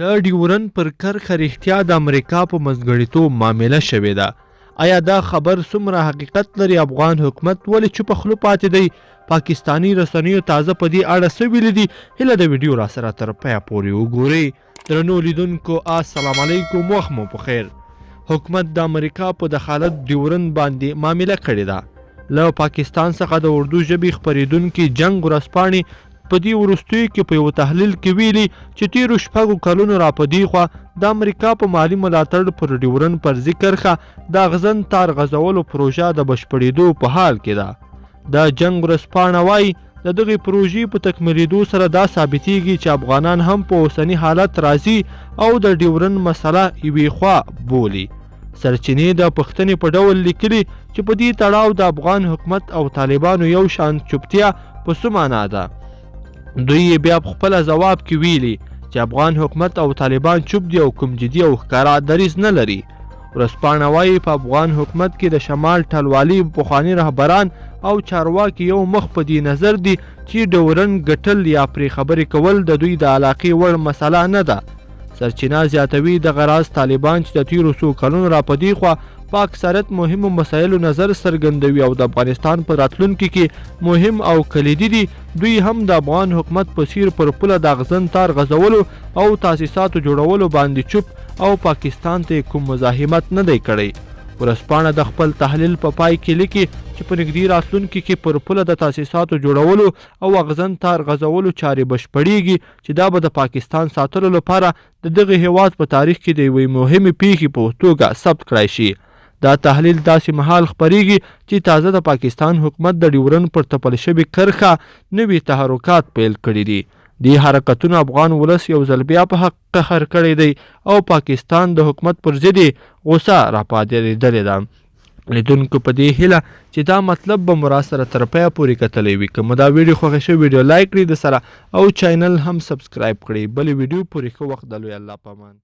د ډیورن پر کرښه رښتیا د امریکا په مزګړیتوب معامله شوې ده. آیا دا خبر څومره حقیقت لري؟ افغان حکومت ولې چوپه خوله پاتې دی؟ پاکستاني رسنیو تازه په دې اړه څه ویلي دي؟ هیله د ویډیو راسره تر پایه پورې وګورئ. درنو لیدونکو السلام علیکم، وخت مو په خیر. حکومت د امریکا په دخالت ډیورن باندې معامله کړې ده. له پاکستان څخه د اردو ژبې خپرېدونکي جنګ ورځپاڼې په دې وروستیو کې په یو تحلیل کې ویلي چې تیرو شپږو کلونو را په دې خوا د امریکا په مالي ملاتړ پر ډیورن فرضي کرښه د اغزن تار غځولو پروژه د بشپړېدو په حال کې ده. د جنګ ورځپاڼه وایي د دغې پروژې په تکمیلېدو سره دا ثابتېږي چې افغانان هم په اوسني حالت راضي او د ډیورن مسله یوې خوا بولي. سرچینې د پوښتنې په ډول لیکلي چې په دې تړاو د افغان حکومت او طالبانو یو شان چوپتیا په څه معنا ده؟ دوی یې بیا په خپله ځواب کې ویلي چې افغان حکومت او طالبان چوپ دي او کوم جدي او ښکاره دریځ نه لري. ورځپاڼه وایي په افغان حکومت کې د شمال ټلوالي پخواني رهبران او چارواکي یو مخ په دې نظر دي چې ډیورن ګټل یا پرې خبرې کول د دوی د علاقې وړ مسله نه ده. سرچینه زیاتوي دغه راز طالبان چې د تیرو څو کلونو را په دې خوا په اکثریت مهمو مسایلو نظر څرګندوي او د افغانستان په راتلونکي کې مهم او کلیدي دي. دوی هم د افغان حکومت په څیر پر پوله د اغزن تار غځولو او تاسیساتو جوړولو باندې چوپ او پاکستان ته کوم مزاحمت نه دی کړی. ورځپاڼه د خپل تحلیل په پای کې لیکي چې په نږدې راتلونکي کې پر پوله د تاسیساتو جوړولو او اغزن تار غځولو چارې بشپړېږي چې دا به د پاکستان ساتلو لپاره د دغه هیواد په تاریخ کې د یوې مهمې پیښې په توګه ثبت کړای شي. دا تحلیل داسې مهال خپریږي چې تازه د پاکستان حکومت د ډیورن پر تپل شوې کرښه نوي تحرکات پیل کړي دي. دې حرکتونو افغان ولس یو ځل بیا په حق قهر کړی دی او پاکستان د حکومت پر ضد غوسه راپارېدلې ده. لیدونکو په دې هیله چې دا مطلب به مو راسره تر پایه پورې کتلی وي. که مو دا ویډیو خوښه شوې ویډیو لایک کړئ د سره او چینل هم سبسکرایب کړئ. بلې ویډیو پورې ښه وخت د لوی الله په امان.